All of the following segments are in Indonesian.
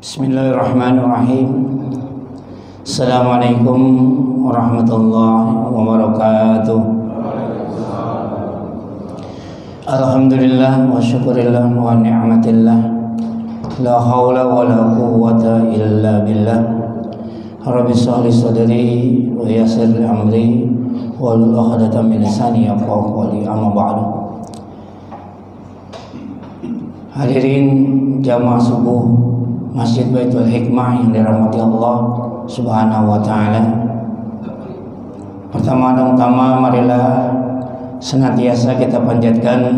Bismillahirrahmanirrahim. Assalamualaikum warahmatullahi wabarakatuh. Alhamdulillah wa syukurillah wa ni'matillah. La hawla wa la quwwata illa billah. Rabbi shrah li sadri wa yassir li amri wahlul 'uqdatam min lisani yafqahu qawli. Amma ba'du. Hadirin jamaah subuh Masjid Baitul Hikmah yang dirahmati Allah Subhanahu wa taala. Pertama-tama marilah senantiasa kita panjatkan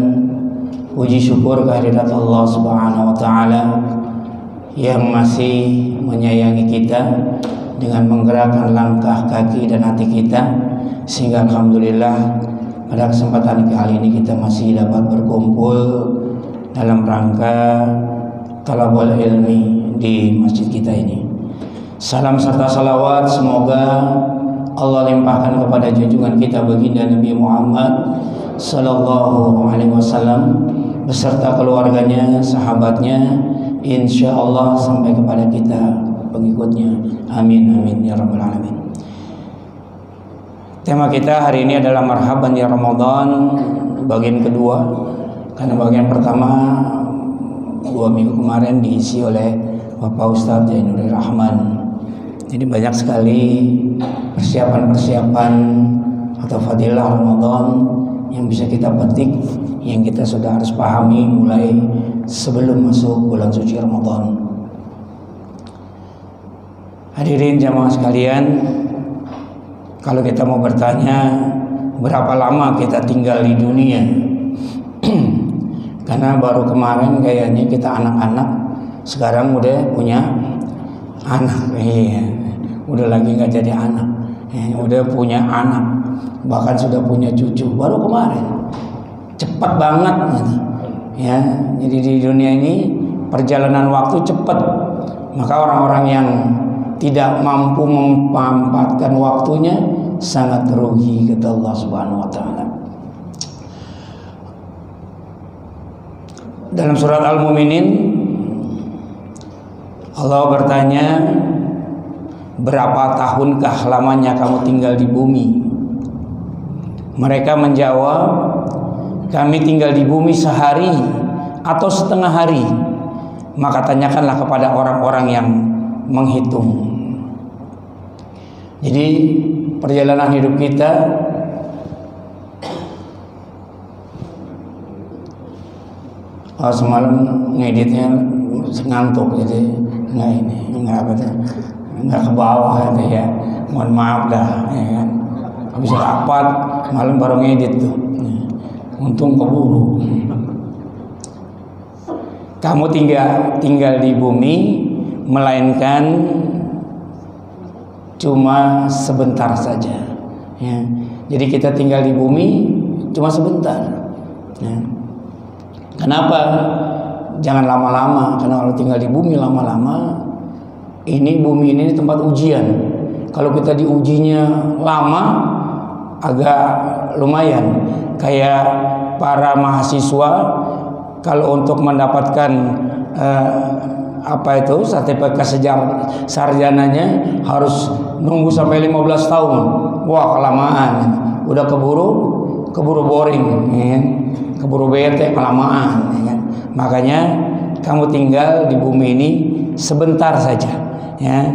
puji syukur kehadirat Allah Subhanahu wa taala yang masih menyayangi kita dengan menggerakkan langkah kaki dan hati kita, sehingga alhamdulillah pada kesempatan kali ini kita masih dapat berkumpul dalam rangka talabul ilmi di masjid kita ini. Salam serta salawat semoga Allah limpahkan kepada junjungan kita baginda Nabi Muhammad sallallahu alaihi wasallam beserta keluarganya, sahabatnya, insya Allah sampai kepada kita pengikutnya. Amin amin ya rabbal alamin. Tema kita hari ini adalah marhaban ya Ramadan bagian kedua, karena bagian pertama 2 minggu kemarin diisi oleh Bapak Ustadz Jainuri Rahman. Jadi banyak sekali persiapan-persiapan atau fadilah Ramadan yang bisa kita petik, yang kita sudah harus pahami mulai sebelum masuk bulan suci Ramadan. Hadirin jamaah sekalian, kalau kita mau bertanya berapa lama kita tinggal di dunia, karena baru kemarin kayaknya kita anak-anak, sekarang udah punya anak, udah lagi nggak jadi anak, udah punya anak, bahkan sudah punya cucu baru kemarin. Cepat banget, gitu. Ya, jadi di dunia ini perjalanan waktu cepat. Maka orang-orang yang tidak mampu memanfaatkan waktunya sangat rugi, kata Allah Subhanahu Wa Taala. Dalam surat Al-Mu'minin Allah bertanya, berapa tahunkah lamanya kamu tinggal di bumi? Mereka menjawab, kami tinggal di bumi sehari atau setengah hari. Maka tanyakanlah kepada orang-orang yang menghitung. Jadi perjalanan hidup kita semalam ngeditnya ngantuk, jadi nggak ke bawah gitu ya. Mohon maaf dah, ya kan. Habis rapat malam baru ngedit tuh. Untung keburu. Kamu tinggal di bumi, melainkan cuma sebentar saja. Ya. Jadi kita tinggal di bumi cuma sebentar. Ya. Kenapa? Jangan lama-lama, karena kalau tinggal di bumi lama-lama, bumi ini tempat ujian. Kalau kita diujinya lama, agak lumayan. Kayak para mahasiswa, kalau untuk mendapatkan sertifikat sarjananya harus nunggu sampai 15 tahun. Wah, kelamaan. Udah keburu boring, ya. Keburu bete, kelamaan, ya. Makanya kamu tinggal di bumi ini sebentar saja, ya.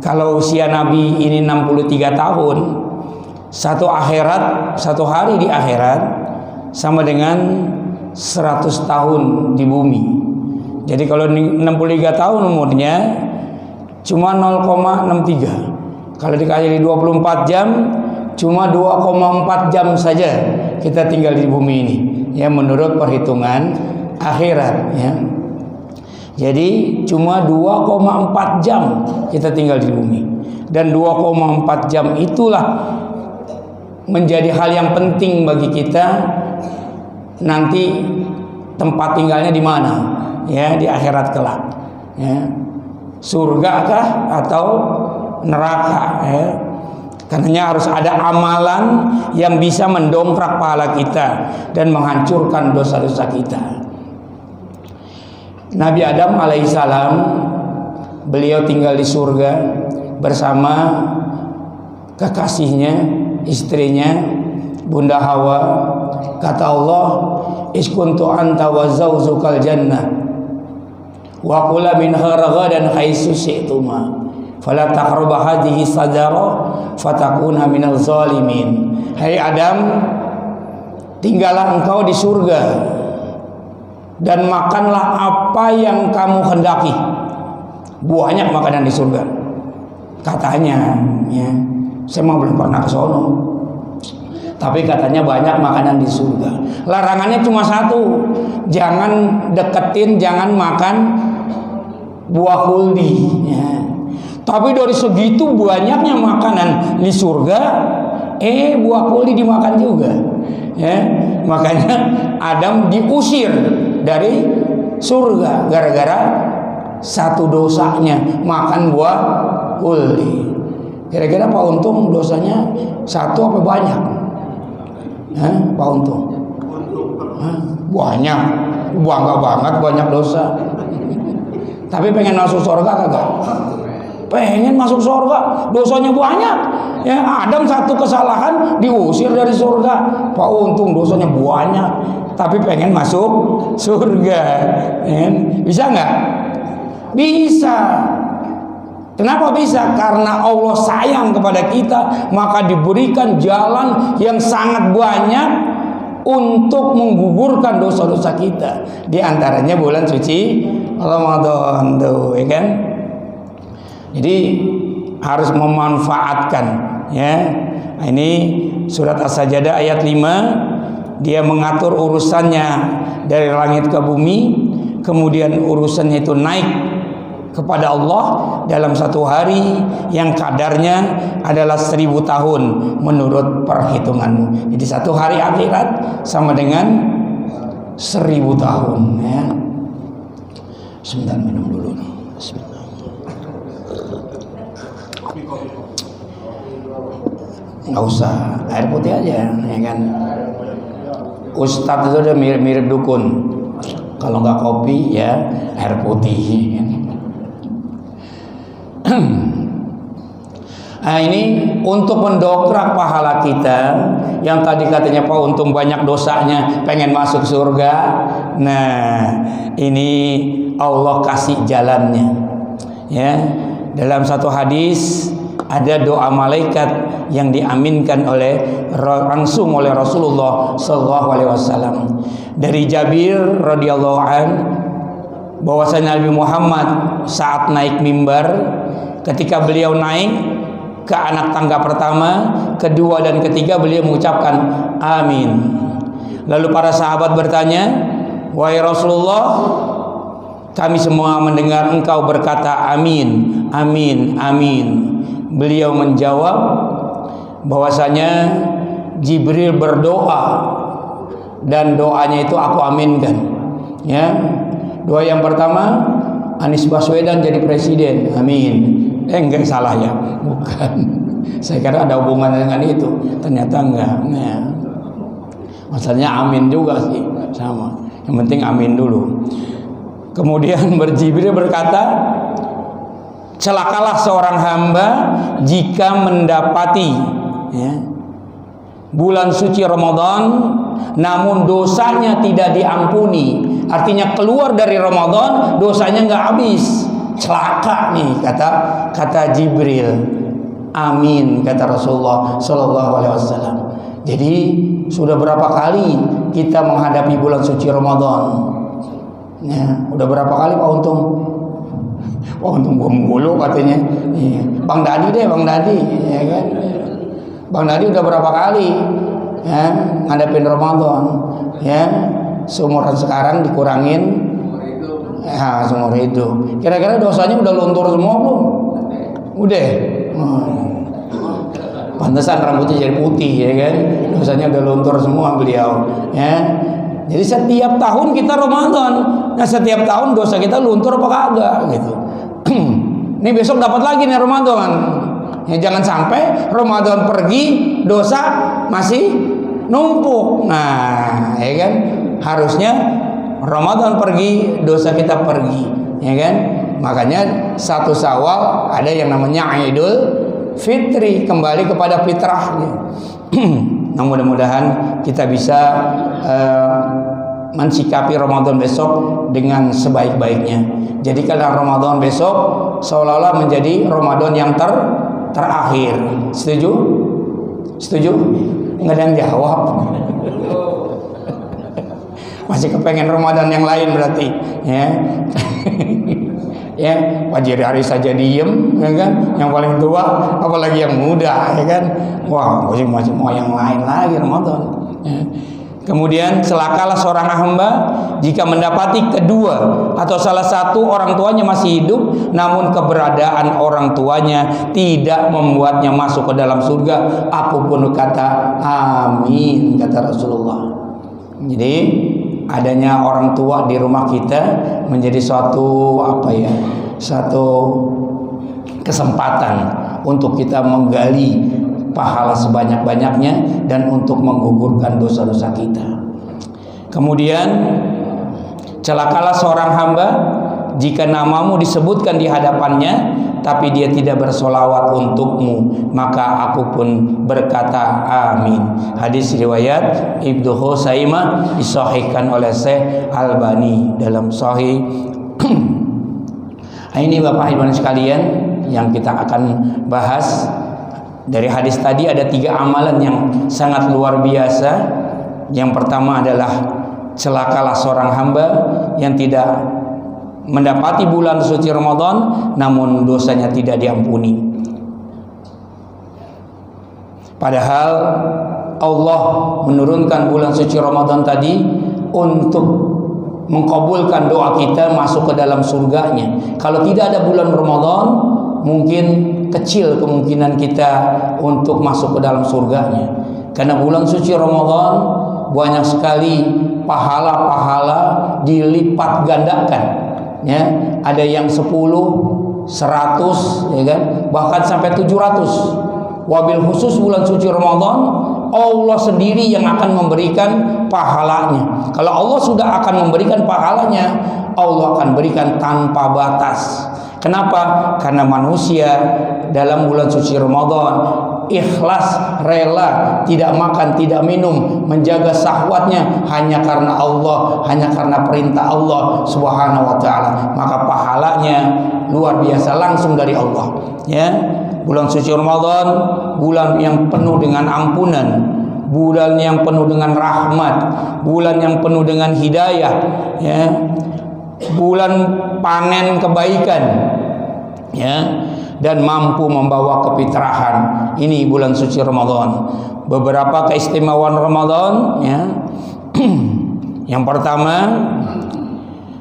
Kalau usia Nabi ini 63 tahun, satu hari di akhirat sama dengan 100 tahun di bumi. Jadi kalau 63 tahun umurnya cuma 0,63. Kalau dikali 24 jam cuma 2,4 jam saja kita tinggal di bumi ini, ya, menurut perhitungan akhirat, ya. Jadi cuma 2,4 jam kita tinggal di bumi. Dan 2,4 jam itulah menjadi hal yang penting bagi kita nanti tempat tinggalnya di mana, ya, di akhirat kelak, ya. Surga kah atau neraka, ya. Karenanya harus ada amalan yang bisa mendongkrak pahala kita dan menghancurkan dosa-dosa kita. Nabi Adam alaihissalam beliau tinggal di surga bersama kekasihnya, istrinya Bunda Hawa. Kata Allah, iskuntu anta wa zawzukal jannah wa kula min ragadan haitsu syi'tuma fala taqrabu hadhihi sajara fatakuna minal zalimin. Hai Adam, tinggallah engkau di surga dan makanlah apa yang kamu hendaki. Banyak makanan di surga katanya, ya. Saya mah belum pernah ke sono, tapi katanya banyak makanan di surga. Larangannya cuma satu, jangan deketin, jangan makan buah huldi, ya. Tapi dari segitu banyaknya makanan di surga, buah huldi dimakan juga, ya. Makanya Adam diusir dari surga gara-gara satu dosanya makan buah huldi. Kira-kira Pak Untung dosanya satu apa banyak? Pak Untung? Banyak, bangga banget banyak dosa. Tapi pengen masuk surga kagak? Pengen masuk surga, dosanya banyak. Ya, Adam satu kesalahan diusir dari surga. Pak Untung dosanya banyak, tapi pengen masuk surga. Bisa nggak? Bisa. Kenapa bisa? Karena Allah sayang kepada kita, maka diberikan jalan yang sangat banyak untuk menggugurkan dosa-dosa kita. Di antaranya bulan suci Ramadan, tuh, ya kan? Jadi harus memanfaatkan, ya. Ini surat As-Sajdah ayat 5, dia mengatur urusannya dari langit ke bumi, kemudian urusannya itu naik kepada Allah dalam satu hari yang kadarnya adalah 1000 tahun menurut perhitunganmu. Jadi satu hari akhirat sama dengan 1000 tahun, ya. Sebentar, minum dulu nih. Bismillah. Nggak usah, air putih aja, ya kan. Ustadz itu udah mirip-mirip dukun. Kalau nggak kopi ya air putih. Nah, ini untuk mendokrak pahala kita yang tadi katanya Pak Untung banyak dosanya pengen masuk surga. Nah, ini Allah kasih jalannya, ya. Dalam satu hadis ada doa malaikat yang diaminkan langsung oleh Rasulullah SAW. Dari Jabir radhiyallahu an, bahwasanya Nabi Muhammad saat naik mimbar, ketika beliau naik ke anak tangga pertama, kedua dan ketiga, beliau mengucapkan amin. Lalu para sahabat bertanya, wahai Rasulullah, kami semua mendengar engkau berkata amin, amin, amin. Beliau menjawab bahwasanya Jibril berdoa dan doanya itu aku aminkan, ya. Doa yang pertama, Anies Baswedan jadi presiden, amin. Enggak, salah ya, bukan. Saya kira ada hubungan dengan itu, ternyata enggak. Nah, masalahnya amin juga sih, sama. Yang penting amin dulu. Kemudian Jibril berkata, celakalah seorang hamba jika mendapati, ya, bulan suci Ramadan namun dosanya tidak diampuni. Artinya keluar dari Ramadan dosanya nggak habis. Celaka nih, kata Jibril. Amin, kata Rasulullah Sallallahu Alaihi Wasallam. Jadi sudah berapa kali kita menghadapi bulan suci Ramadan? Ya, udah berapa kali Pak Untung? Pak Untung gua mulu katanya. Iya. Bang Dadi deh, Bang Dadi, ya kan? Bang Dadi udah berapa kali ya ngadepin Ramadan, ya. Seumuran sekarang dikurangin ya, seumur hidup. Kira-kira dosanya udah luntur semua belum? Udah. Pantesan rambutnya jadi putih, ya kan? Dosanya udah luntur semua beliau, ya. Jadi setiap tahun kita Ramadan. Nah, setiap tahun dosa kita luntur apa kagak gitu. Nih besok dapat lagi nih Ramadan. Ya, jangan sampai Ramadan pergi dosa masih numpuk. Nah, ya kan? Harusnya Ramadan pergi dosa kita pergi, ya kan? Makanya 1 Syawal ada yang namanya Idul Fitri, kembali kepada fitrahnya. Nah, mudah-mudahan kita bisa mensikapi Ramadan besok dengan sebaik-baiknya. Jadi kalau Ramadan besok seolah-olah menjadi Ramadan yang terakhir. Setuju? Setuju? Nggak ada yang jawab. Masih kepengen Ramadan yang lain berarti, ya. Ya, Wajir hari saja diem, ya kan? Yang paling tua, apalagi yang muda, ya kan? Wah, masih mau yang lain lagi Ramadan. Ya. Kemudian celakalah seorang hamba jika mendapati kedua atau salah satu orang tuanya masih hidup, namun keberadaan orang tuanya tidak membuatnya masuk ke dalam surga. Aku pun kata amin, kata Rasulullah. Jadi adanya orang tua di rumah kita menjadi suatu kesempatan untuk kita menggali pahala sebanyak-banyaknya dan untuk menggugurkan dosa-dosa kita. Kemudian celakalah seorang hamba jika namamu disebutkan di hadapannya tapi dia tidak bersolawat untukmu, maka aku pun berkata amin. Hadis riwayat Ibnu Khuzaimah, disahihkan oleh Syekh Albani dalam Sahih. Ini Bapak Ibu sekalian yang kita akan bahas. Dari hadis tadi ada 3 amalan yang sangat luar biasa. Yang pertama adalah celakalah seorang hamba yang tidak mendapati bulan suci Ramadan namun dosanya tidak diampuni. Padahal Allah menurunkan bulan suci Ramadan tadi untuk mengkabulkan doa kita masuk ke dalam surganya. Kalau tidak ada bulan Ramadan, mungkin kecil kemungkinan kita untuk masuk ke dalam surganya. Karena bulan suci Ramadan banyak sekali pahala-pahala dilipat gandakan, ya. Ada yang 10, 100, ya kan? Bahkan sampai 700. Wabil khusus bulan suci Ramadan, Allah sendiri yang akan memberikan pahalanya. Kalau Allah sudah akan memberikan pahalanya, Allah akan berikan tanpa batas. Kenapa? Karena manusia dalam bulan suci Ramadan ikhlas, rela, tidak makan, tidak minum, menjaga syahwatnya hanya karena Allah, hanya karena perintah Allah Subhanahu wa taala. Maka pahalanya luar biasa langsung dari Allah, ya. Bulan suci Ramadan, bulan yang penuh dengan ampunan, bulan yang penuh dengan rahmat, bulan yang penuh dengan hidayah, ya. Bulan panen kebaikan, ya, dan mampu membawa kefitrahan. Ini bulan suci Ramadan. Beberapa keistimewaan Ramadan, ya. Yang pertama,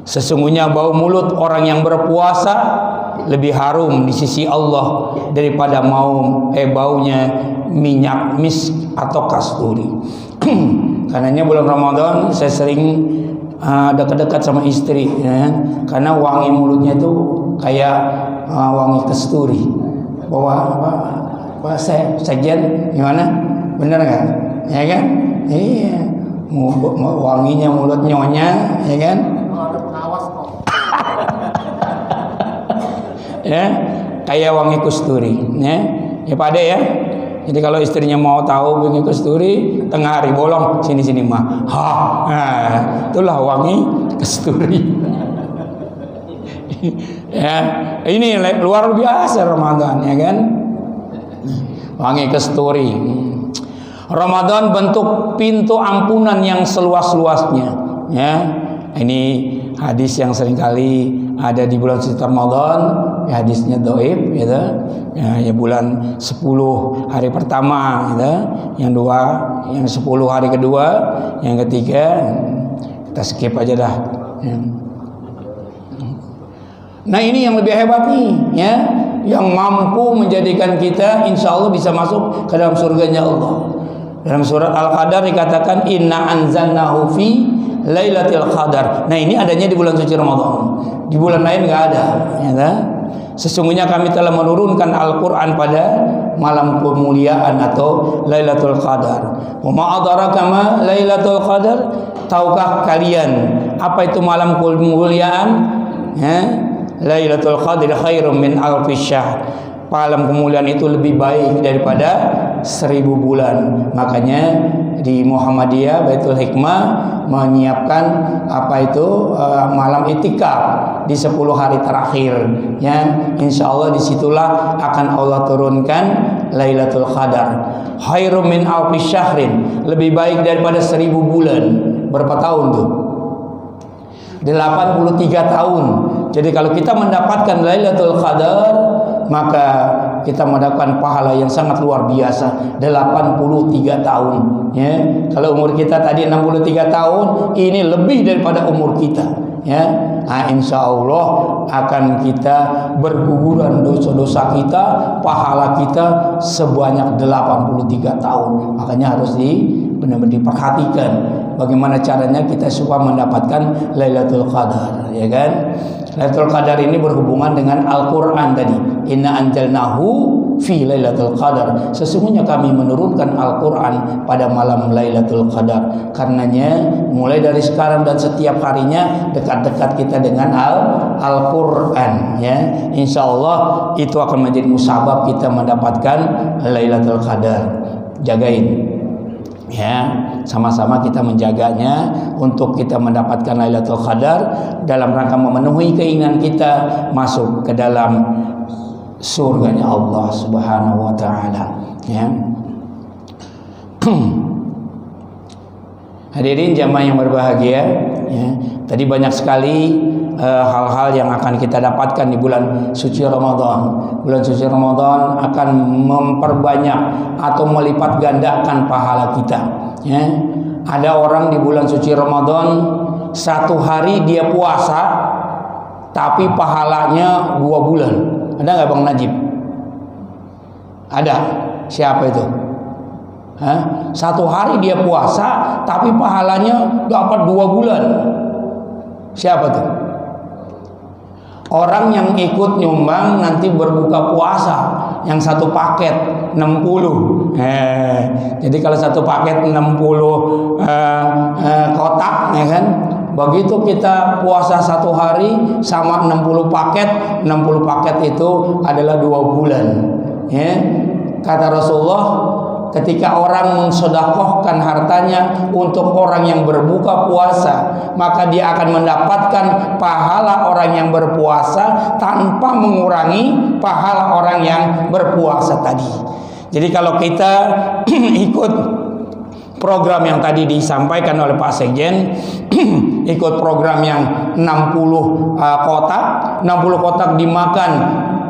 sesungguhnya bau mulut orang yang berpuasa lebih harum di sisi Allah daripada baunya minyak misk atau kasturi. Karenanya bulan Ramadan saya sering dekat-dekat sama istri, ya, karena wangi mulutnya itu kayak wangi kasturi. Bawa Pak Sekjen gimana? Bener nggak? Ya kan? Iya. Wanginya mulut nyonya, ya kan? Ada pengawas kok. Ya, kayak wangi kasturi, ya. Ya Pak Ade, ya. Jadi kalau istrinya mau tahu wangi kasturi, tengah hari bolong sini mah. Nah, itulah wangi kasturi. Ya, ini luar biasa Ramadan, ya kan? Wangi kasturi. Ramadan bentuk pintu ampunan yang seluas-luasnya, ya. Ini hadis yang seringkali ada di bulan suci Ramadan, ya, hadisnya dhaif, gitu. Ya, bulan 10 hari pertama, gitu. Yang 10 hari kedua, yang ketiga kita skip aja dah, ya. Nah, ini yang lebih hebat nih, ya, yang mampu menjadikan kita insya Allah bisa masuk ke dalam surganya Allah. Dalam surat Al-Qadar dikatakan inna anzalnahu fi Lailatul Qadar. Nah, ini adanya di bulan suci Ramadan. Di bulan lain nggak ada, ya kan? Sesungguhnya kami telah menurunkan Al-Qur'an pada malam kemuliaan atau Lailatul Qadar. Wa ma adraka ma Lailatul Qadar? Tahukah kalian apa itu malam kemuliaan? Ya. Lailatul Qadar khairum min alfi syahr. Malam kemuliaan itu lebih baik daripada 1000 bulan. Makanya di Muhammadiyah Baitul Hikmah menyiapkan malam itikaf di 10 hari terakhir, ya. Insyaallah disitulah akan Allah turunkan Lailatul Qadar. Khairum min alfi syahrin, lebih baik daripada 1000 bulan. Berapa tahun tuh? 83 tahun. Jadi kalau kita mendapatkan Lailatul Qadar, maka kita mendapatkan pahala yang sangat luar biasa. 83 tahun, ya. Kalau umur kita tadi 63 tahun, ini lebih daripada umur kita, ya. Nah, insya Allah akan kita berguguran dosa-dosa kita, pahala kita sebanyak 83 tahun. Makanya harus benar-benar diperhatikan bagaimana caranya kita supaya mendapatkan Lailatul Qadar, ya kan? Lailatul Qadar ini berhubungan dengan Al-Quran tadi. Inna anjalnahu fi Lailatul Qadar. Sesungguhnya kami menurunkan Al-Quran pada malam Lailatul Qadar. Karenanya mulai dari sekarang dan setiap harinya dekat-dekat kita dengan Al-Quran, ya. Insya Allah itu akan menjadi musabab kita mendapatkan Lailatul Qadar. Jagain, ya, sama-sama kita menjaganya untuk kita mendapatkan Lailatul Qadar dalam rangka memenuhi keinginan kita masuk ke dalam surganya Allah Subhanahu wa taala, ya. Hadirin jamaah yang berbahagia, ya. Tadi banyak sekali hal-hal yang akan kita dapatkan di bulan suci Ramadan. Bulan suci Ramadan akan memperbanyak atau melipat gandakan pahala kita, ya. Ada orang di bulan suci Ramadan 1 hari dia puasa tapi pahalanya 2 bulan. Ada nggak Bang Najib? Ada. Siapa itu? 1 hari dia puasa tapi pahalanya dapat 2 bulan. Siapa tuh? Orang yang ikut nyumbang nanti berbuka puasa yang 1 paket 60. Jadi kalau 1 paket 60 kotak, ya kan? Begitu kita puasa 1 hari sama 60 paket, 60 paket itu adalah 2 bulan, ya. Kata Rasulullah, ketika orang mensedekahkan hartanya untuk orang yang berbuka puasa, maka dia akan mendapatkan pahala orang yang berpuasa tanpa mengurangi pahala orang yang berpuasa tadi. Jadi kalau kita ikut program yang tadi disampaikan oleh Pak Sekjen, ikut program yang 60 kotak dimakan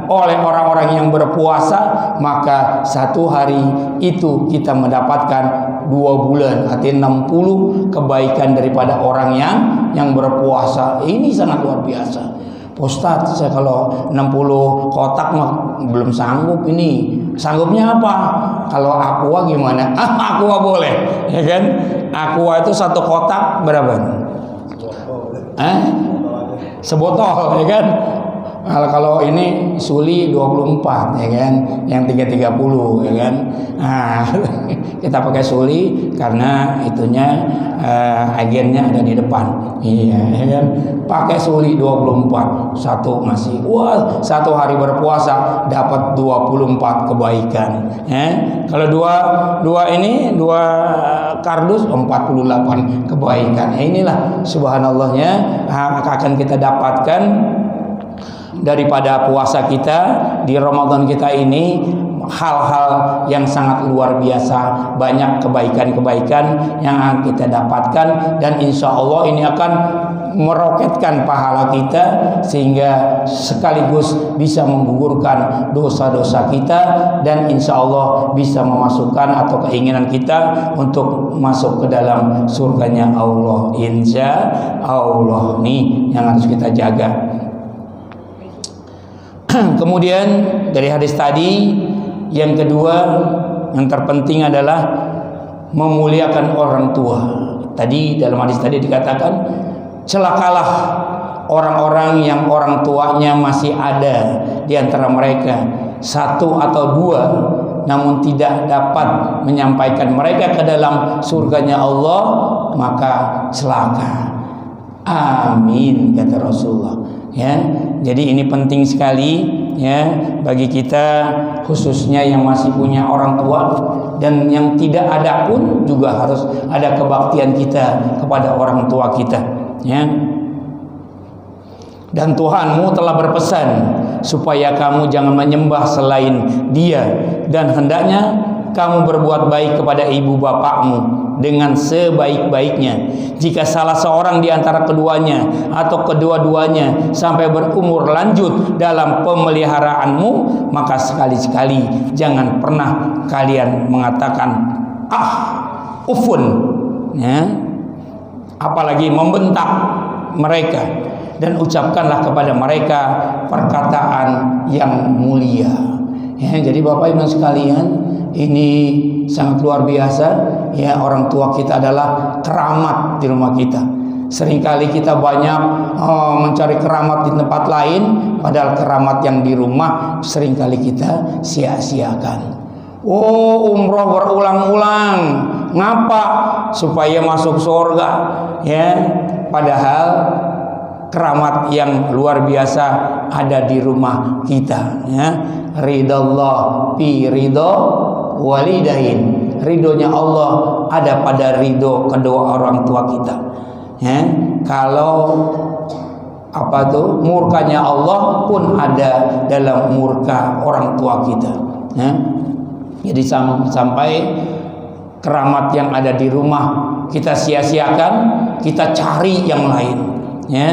oleh orang-orang yang berpuasa, maka 1 hari itu kita mendapatkan 2 bulan, artinya 60 kebaikan daripada orang yang berpuasa. Ini sangat luar biasa. Ustaz, saya kalau 60 kotak mah belum sanggup ini. Sanggupnya apa? Kalau aqua gimana? Aqua boleh, ya kan? Aqua itu 1 kotak berapa? Sebotol, ya kan? Kalau ini Suli 24, ya kan, yang 330, ya kan. Nah, kita pakai Suli karena itunya agennya ada di depan, iya, ya kan. Pakai Suli 24, 1 masih, wah, 1 hari berpuasa dapat 24 kebaikan, ya. Kalau dua kardus 48 kebaikan. Inilah subhanallahnya akan kita dapatkan daripada puasa kita di Ramadan kita ini, hal-hal yang sangat luar biasa, banyak kebaikan-kebaikan yang akan kita dapatkan, dan insya Allah ini akan meroketkan pahala kita sehingga sekaligus bisa menggugurkan dosa-dosa kita, dan insya Allah bisa memasukkan atau keinginan kita untuk masuk ke dalam surganya Allah. Insya Allah, nih yang harus kita jaga. Kemudian dari hadis tadi, yang kedua yang terpenting adalah memuliakan orang tua. Tadi dalam hadis tadi dikatakan, celakalah orang-orang yang orang tuanya masih ada di antara mereka, 1 atau 2, namun tidak dapat menyampaikan mereka ke dalam surganya Allah, maka celaka. Amin, kata Rasulullah. ya. Jadi ini penting sekali ya bagi kita, khususnya yang masih punya orang tua, dan yang tidak ada pun juga harus ada kebaktian kita kepada orang tua kita, ya. Dan Tuhanmu telah berpesan supaya kamu jangan menyembah selain Dia, dan hendaknya kamu berbuat baik kepada ibu bapakmu dengan sebaik-baiknya. Jika salah seorang di antara keduanya atau kedua-duanya sampai berumur lanjut dalam pemeliharaanmu, maka sekali-sekali jangan pernah kalian mengatakan ufun, ya, apalagi membentak mereka, dan ucapkanlah kepada mereka perkataan yang mulia. Ya, jadi Bapak Ibu sekalian, ini sangat luar biasa, ya. Orang tua kita adalah keramat di rumah kita. Seringkali kita banyak mencari keramat di tempat lain, padahal keramat yang di rumah seringkali kita sia-siakan. Umroh berulang-ulang, ngapa? Supaya masuk surga, ya. Padahal keramat yang luar biasa ada di rumah kita, ya. Ridallah fi ridho walidain. Ridhonya Allah ada pada ridho kedua orang tua kita, ya. Kalau murkanya Allah pun ada dalam murka orang tua kita, ya. Jadi sampai keramat yang ada di rumah kita sia-siakan, kita cari yang lain, ya.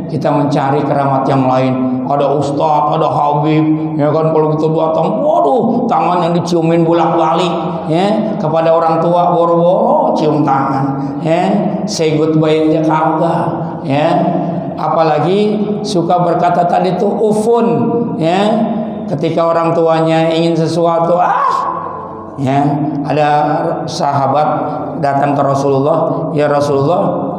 Kita mencari keramat yang lain, ada ustadz, ada habib, ya kan. Kalau kita datang, waduh, tangan yang diciumin bolak-balik, ya. Kepada orang tua boro-boro cium tangan, ya. Say goodbye aja kagak, ya. Apalagi suka berkata tadi tuh ufun, ya. Ketika orang tuanya ingin sesuatu, ya. Ada sahabat datang ke Rasulullah, ya Rasulullah,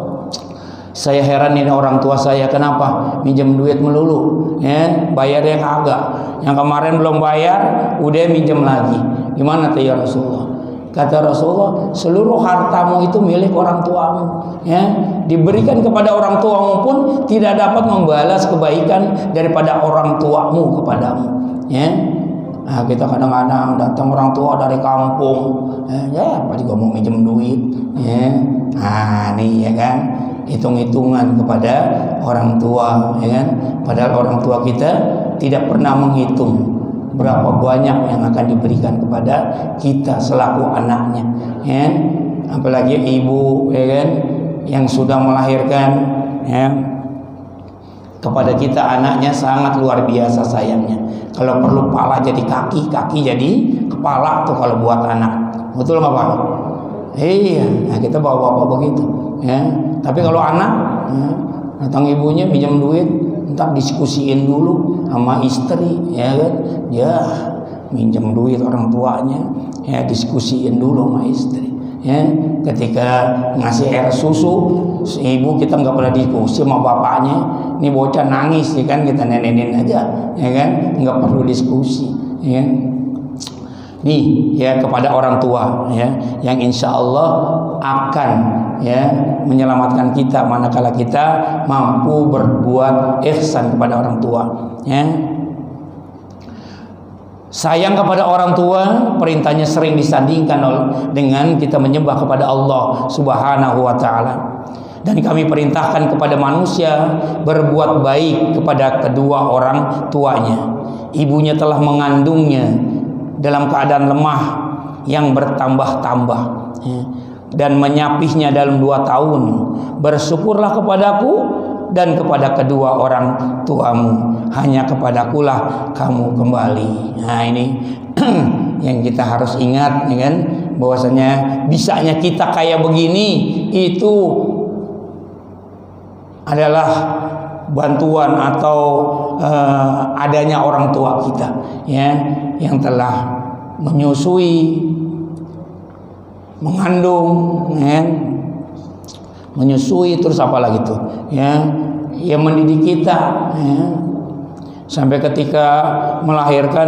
saya heran ini orang tua saya, kenapa minjem duit melulu, ya, bayarnya kagak. Yang kemarin belum bayar, udah minjem lagi. Gimana tuh ya Rasulullah? Kata Rasulullah, seluruh hartamu itu milik orang tuamu, ya. Diberikan kepada orang tuamu pun tidak dapat membalas kebaikan daripada orang tuamu kepadamu, ya. Nah, kita kadang-kadang datang orang tua dari kampung, ya apa juga mau minjem duit, ya. Nah, nih, ya kan, hitung-hitungan kepada orang tua, ya kan. Padahal orang tua kita tidak pernah menghitung berapa banyak yang akan diberikan kepada kita selaku anaknya, ya. Apalagi ibu, ya kan, yang sudah melahirkan, ya, kepada kita anaknya sangat luar biasa sayangnya. Kalau perlu pala jadi kaki, kaki jadi kepala tuh kalau buat anak. Betul nggak Pak? Iya, nah kita bawa-bawa begitu, ya. Tapi kalau anak, ya, datang ibunya pinjam duit, entar diskusiin dulu sama istri, ya kan? Ya, minjem duit orang tuanya, ya diskusiin dulu sama istri, ya. Ketika ngasih air susu, ibu kita nggak pernah diskusi sama bapaknya. Ini bocah nangis, ya kan, kita nenenin aja, ya kan, nggak perlu diskusi, ya. Nih, ya, kepada orang tua, ya, yang insya Allah akan, ya, menyelamatkan kita manakala kita mampu berbuat ihsan kepada orang tua, ya. Sayang kepada orang tua perintahnya sering disandingkan dengan kita menyembah kepada Allah Subhanahu wa taala. Dan kami perintahkan kepada manusia berbuat baik kepada kedua orang tuanya. Ibunya telah mengandungnya dalam keadaan lemah yang bertambah-tambah, ya, dan menyapihnya dalam 2 tahun. Bersyukurlah kepadaku dan kepada kedua orang tuamu, hanya kepadakulah kamu kembali. Nah, ini yang kita harus ingat, ya kan, bahwasanya bisanya kita kayak begini itu adalah bantuan atau adanya orang tua kita, ya, yang telah menyusui, mengandung, ya, menyusui, terus apa lagi tuh, ya, yang mendidik kita, ya, sampai ketika melahirkan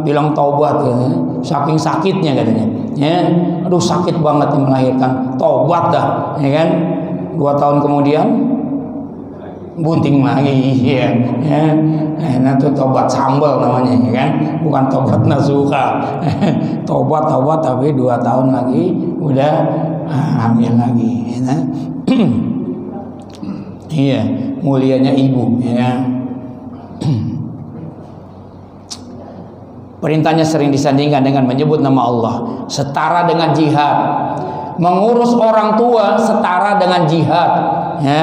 bilang taubat, ya, saking sakitnya katanya, ya, aduh sakit banget nih melahirkan, taubat dah, ya kan. 2 tahun kemudian bunting lagi, ya. Nah itu tobat sambal namanya, ya kan? Bukan tobat nasuha. Tobat tapi 2 tahun lagi udah hamil lagi, ya. Iya, mulianya ibu, ya. Perintahnya sering disandingkan dengan menyebut nama Allah, setara dengan jihad. Mengurus orang tua setara dengan jihad, ya.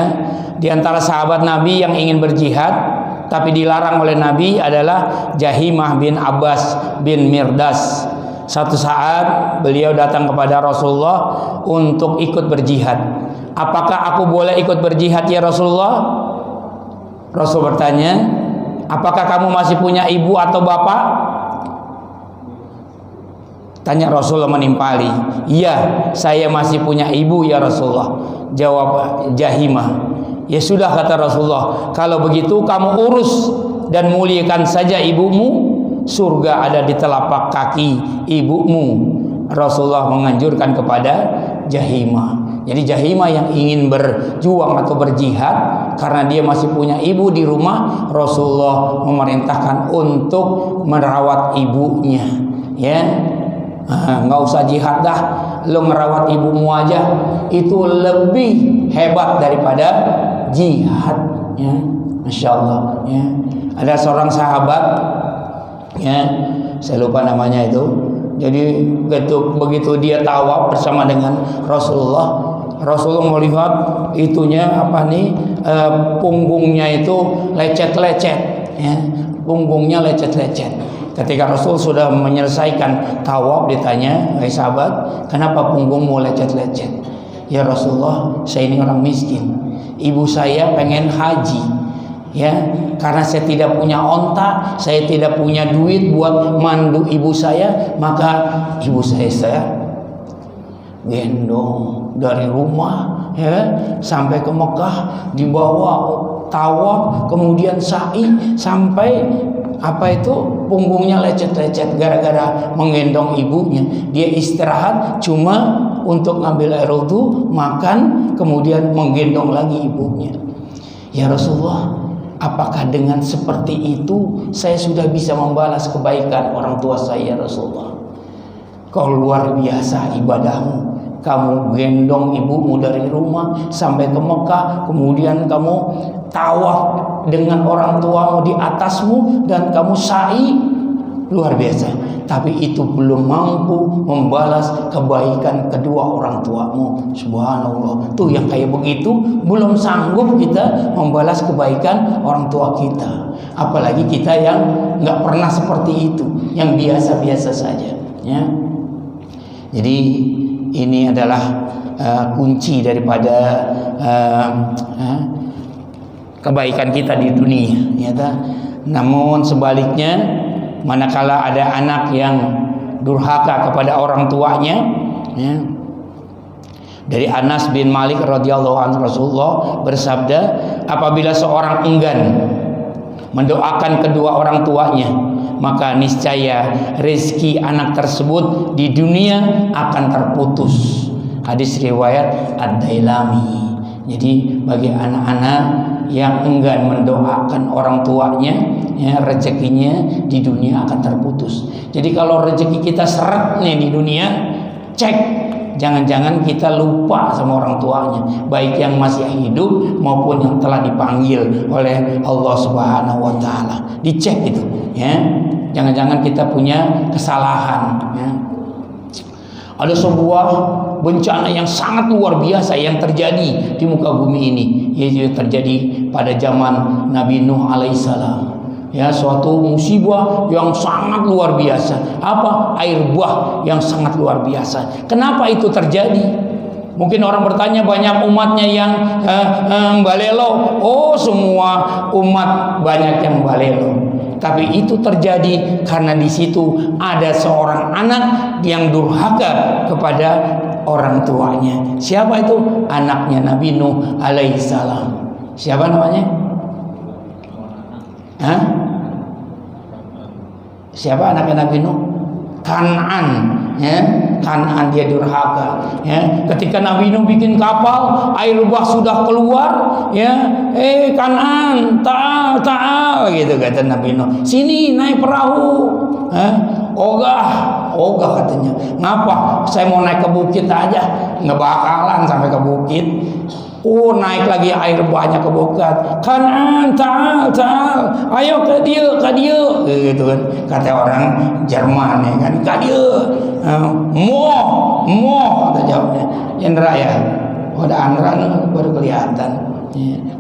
Di antara sahabat Nabi yang ingin berjihad tapi dilarang oleh Nabi adalah Jahimah bin Abbas bin Mirdas. Satu saat beliau datang kepada Rasulullah untuk ikut berjihad. Apakah aku boleh ikut berjihad ya Rasulullah? Rasul bertanya, apakah kamu masih punya ibu atau bapak? Tanya Rasulullah menimpali. Iya, saya masih punya ibu ya Rasulullah. Jawab Jahimah. Ya sudah, kata Rasulullah, kalau begitu kamu urus dan muliakan saja ibumu, surga ada di telapak kaki ibumu. Rasulullah menganjurkan kepada Jahimah. Jadi Jahimah yang ingin berjuang atau berjihad karena dia masih punya ibu di rumah, Rasulullah memerintahkan untuk merawat ibunya, ya. Nggak usah jihad dah, lo merawat ibumu aja itu lebih hebat daripada jihad, ya. Masya Allah, ya. Ada seorang sahabat, ya, saya lupa namanya itu. Jadi begitu dia tawaf bersama dengan Rasulullah melihat itunya apa nih, punggungnya itu lecet-lecet, ya. Punggungnya lecet-lecet. Ketika Rasul sudah menyelesaikan tawaf, ditanya, "Hai sahabat, kenapa punggungmu lecet-lecet?" "Ya Rasulullah, saya ini orang miskin. Ibu saya pengen haji, ya. Karena saya tidak punya onta, saya tidak punya duit buat mandu ibu saya, maka ibu saya gendong dari rumah, ya, sampai ke Mekah, dibawa tawaf, kemudian sa'i sampai punggungnya lecet-lecet gara-gara menggendong ibunya. Dia istirahat cuma untuk ngambil air wudu, makan, kemudian menggendong lagi ibunya. Ya Rasulullah, apakah dengan seperti itu saya sudah bisa membalas kebaikan orang tua saya, Rasulullah? Kau luar biasa ibadahmu. Kamu gendong ibumu dari rumah sampai ke Mekah, kemudian kamu tawaf dengan orang tuamu di atasmu, dan kamu sa'i, luar biasa. Tapi itu belum mampu membalas kebaikan kedua orang tuamu. Subhanallah. Tuh yang kayak begitu belum sanggup kita membalas kebaikan orang tua kita. Apalagi kita yang nggak pernah seperti itu, yang biasa-biasa saja, ya. Jadi ini adalah kunci daripada kebaikan kita di dunia, ya. Namun sebaliknya, manakala ada anak yang durhaka kepada orang tuanya, ya. Dari Anas bin Malik radhiyallahu anhu, Rasulullah bersabda, apabila seorang enggan mendoakan kedua orang tuanya, maka niscaya rezeki anak tersebut di dunia akan terputus. Hadis riwayat Ad-Dailami. Jadi bagi anak-anak yang enggan mendoakan orang tuanya, ya, rezekinya di dunia akan terputus. Jadi kalau rezeki kita seret nih di dunia, cek, jangan-jangan kita lupa sama orang tuanya, baik yang masih hidup maupun yang telah dipanggil oleh Allah Subhanahu wa taala. Dicek itu, ya. Jangan-jangan kita punya kesalahan, ya. Ada sebuah bencana yang sangat luar biasa yang terjadi di muka bumi ini, yaitu terjadi pada zaman Nabi Nuh alaihissalam. Ya, suatu musibah yang sangat luar biasa. Apa? Air bah yang sangat luar biasa. Kenapa itu terjadi? Mungkin orang bertanya, banyak umatnya yang balelo. Oh, semua umat banyak yang balelo. Tapi itu terjadi karena di situ ada seorang anak yang durhaka kepada orang tuanya. Siapa itu? Anaknya Nabi Nuh alaihissalam. Siapa namanya? Hah? Siapa anaknya Nabi Nuh? Kan'an, ya. Kan'an dia durhaka. Ya, ketika Nabi Nuh bikin kapal, air bah sudah keluar, ya, Kan'an, ta'al gitu kata Nabi Nuh. Sini naik perahu. Ogah katanya. Ngapa? Saya mau naik ke bukit aja, nggak bakalan sampai ke bukit. Naik lagi air banyak ke bukit. Kan'an, ta'al, ayo ke dia, gitu kan. Kata orang Jerman ya kan, ke dia. Moh, kata jawabnya. Indra ya, udah Andra baru kelihatan.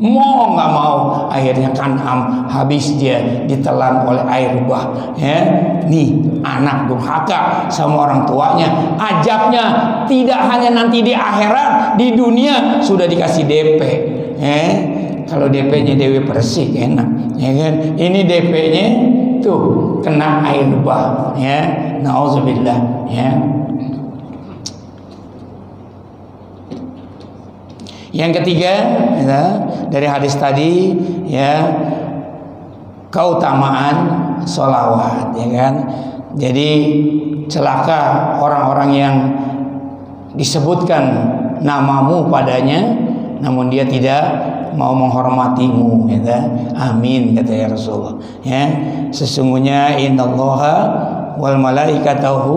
Mau nggak mau, akhirnya Kan'am habis dia ditelan oleh air bah. Ya, nih anak durhaka sama orang tuanya. Ajabnya tidak hanya nanti di akhirat, di dunia sudah dikasih DP. Kalau DP-nya Dewi Persik enak, ya kan? Ini DP-nya tuh kena air bah. Ya, nauzubillah. Ya. Yang ketiga, ya, dari hadis tadi, ya, keutamaan sholawat, ya kan. Jadi celaka orang-orang yang disebutkan namamu padanya, namun dia tidak mau menghormatimu, ya. Amin kata ya Rasulullah. Ya, sesungguhnya innallaha wal malaikatahu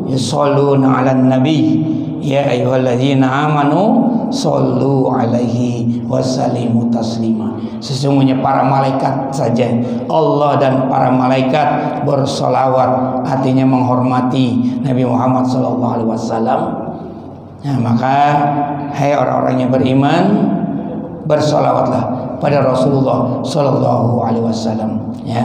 yusholluna 'alan nabi ya ayyuhalladzina amanu shollu alaihi wasallimu taslima. Sesungguhnya para malaikat saja, Allah dan para malaikat bersolawat, artinya menghormati Nabi Muhammad sallallahu alaihi wasallam. Nah, maka hai orang-orang yang beriman, bersolawatlah pada Rasulullah sallallahu alaihi wasallam, ya.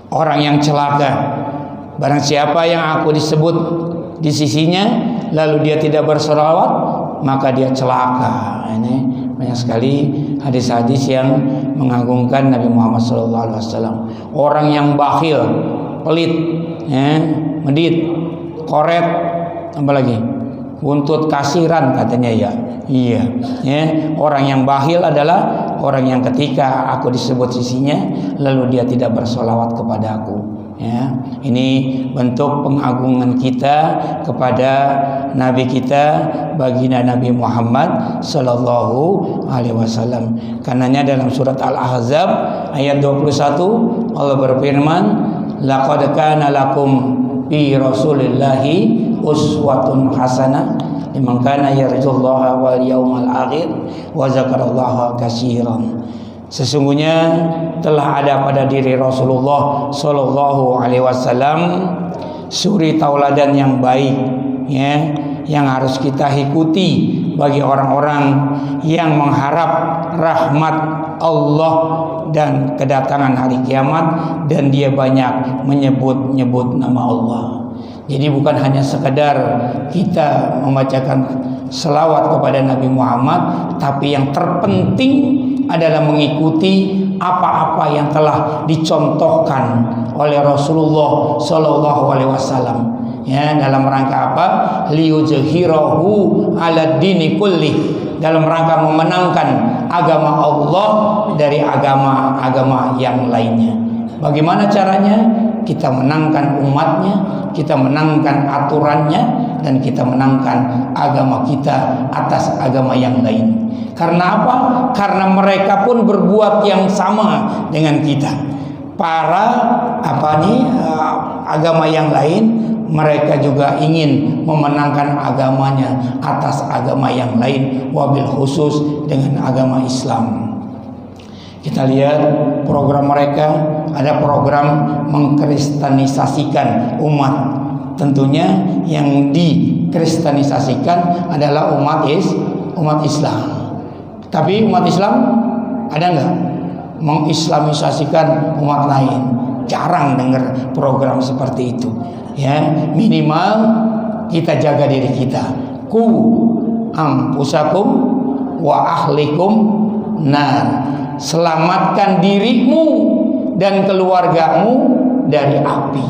Orang yang celaka, barang siapa yang aku disebut di sisinya lalu dia tidak bersolawat, maka dia celaka. Ini banyak sekali hadis-hadis yang mengagungkan Nabi Muhammad SAW. Orang yang bakhil, pelit, medit, koret, apalagi buntut kasiran katanya ya. Iya, ya. Orang yang bakhil adalah orang yang ketika aku disebut sisinya lalu dia tidak bersolawat kepada aku. Ya, ini bentuk pengagungan kita kepada Nabi kita, baginda Nabi Muhammad Sallallahu Alaihi Wasallam. Karenanya dalam surat Al-Ahzab ayat 21 Allah berfirman, laqad kana lakum fi Rasulillahi uswatun hasanah liman kana yarjullaha wal yawmal akhir wa zakarallaha katsiran. Sesungguhnya telah ada pada diri Rasulullah Sallallahu Alaihi Wasallam suri tauladan yang baik, ya, yang harus kita ikuti bagi orang-orang yang mengharap rahmat Allah dan kedatangan hari kiamat, dan dia banyak menyebut-nyebut nama Allah. Jadi bukan hanya sekadar kita membacakan selawat kepada Nabi Muhammad, tapi yang terpenting adalah mengikuti apa-apa yang telah dicontohkan oleh Rasulullah Sallallahu Alaihi Wasallam. Ya, dalam rangka apa? Liyuzhirahu 'ala dini kulli, dalam rangka memenangkan agama Allah dari agama-agama yang lainnya. Bagaimana caranya? Kita menangkan umatnya, kita menangkan aturannya, dan kita menangkan agama kita atas agama yang lain. Karena apa? Karena mereka pun berbuat yang sama dengan kita. Para agama yang lain, mereka juga ingin memenangkan agamanya atas agama yang lain, wabil khusus dengan agama Islam. Kita lihat program mereka, ada program mengkristenisasikan umat. Tentunya yang dikristenisasikan adalah umat Islam. Tapi umat Islam ada nggak mengislamisasikan umat lain? Jarang dengar program seperti itu. Ya, minimal kita jaga diri kita. Ku ampusakum wa ahlikum nar. Selamatkan dirimu dan keluargamu dari api.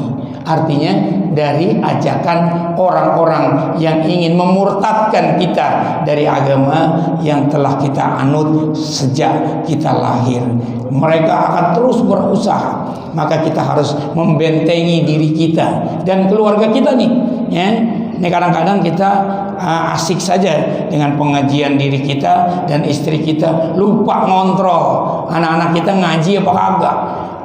artinya dari ajakan orang-orang yang ingin memurtadkan kita dari agama yang telah kita anut sejak kita lahir. Mereka akan terus berusaha, maka kita harus membentengi diri kita dan keluarga kita nih, ya. Ini kadang-kadang kita asik saja dengan pengajian diri kita dan istri kita, lupa ngontrol anak-anak kita ngaji apa kagak,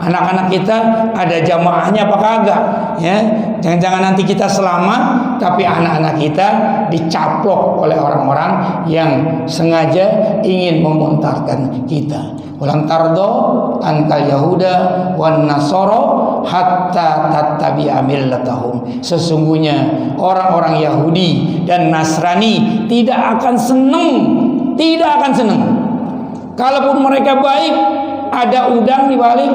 anak-anak kita ada jamaahnya apa kagak, ya. Jangan-jangan nanti kita selamat tapi anak-anak kita dicaplok oleh orang-orang yang sengaja ingin memuntarkan kita. Walan tardo ankal yahuda wan nasoro hatta tattabi'a millatahum. Sesungguhnya orang-orang Yahudi dan Nasrani tidak akan senang, kalaupun mereka baik. Ada udang di balik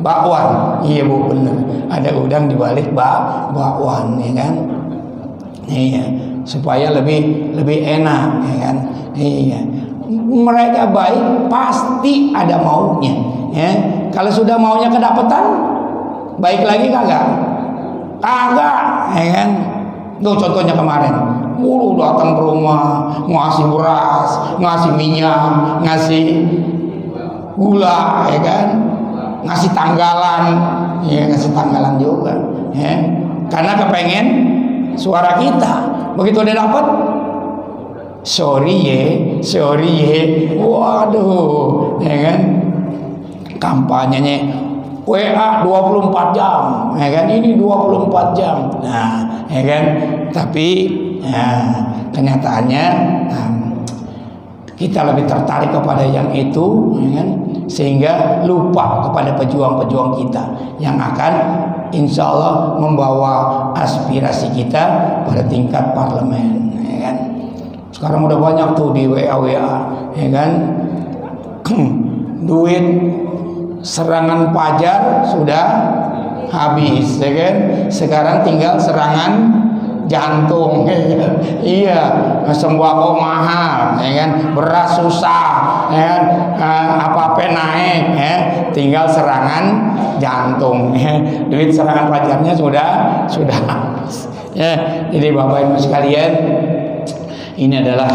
bakwan. Iya Bu, benar. Ada udang di balik bakwan, ya kan? Iya, supaya lebih enak, ya kan? Iya. Mereka baik pasti ada maunya, ya. Kalau sudah maunya kedapetan, baik lagi kagak, ya kan? Tuh contohnya kemarin, mulu datang ke rumah, ngasih beras, ngasih minyak, ngasih gula, ya kan? Ngasih tanggalan, ya ngasih tanggalan juga, ya. Karena kepengen suara kita. Begitu udah dapat, sorry ye, waduh, ya kan? Kampanyenya WA 24 jam, ya kan? Ini 24 jam, nah, ya kan? Tapi, kenyataannya kita lebih tertarik kepada yang itu, ya kan? Sehingga lupa kepada pejuang-pejuang kita yang akan insya Allah membawa aspirasi kita pada tingkat parlemen, ya kan? Sekarang udah banyak tuh di WA, ya kan? Duit serangan pajar sudah habis, ya kan? Sekarang tinggal serangan jantung, ya kan? Iya, sembako mahal, ya kan? Beras susah, ya kan? Apa-apa naik, ya. Tinggal serangan jantung, ya. Duit serangan pajarnya sudah habis, ya. Jadi Bapak Ibu sekalian, ini adalah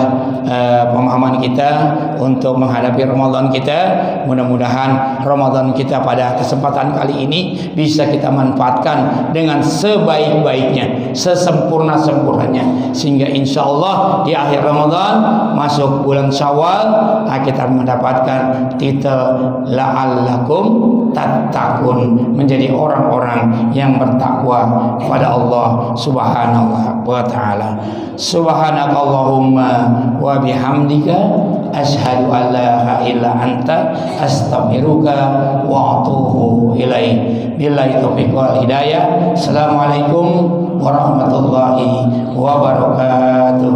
pemahaman kita untuk menghadapi Ramadan kita. Mudah-mudahan Ramadan kita pada kesempatan kali ini bisa kita manfaatkan dengan sebaik-baiknya, sesempurna-sempurnanya, sehingga insya Allah di akhir Ramadan masuk bulan Syawal kita mendapatkan titel la'allakum tattaqun, menjadi orang-orang yang bertakwa kepada Allah Subhanahu wa taala. Subhanakallahumma wa bihamdika asyhadu an la ilaha illa anta astaghfiruka wa atubu ilaik. Billahi taufiq wal hidayah. Assalamualaikum warahmatullahi wabarakatuh.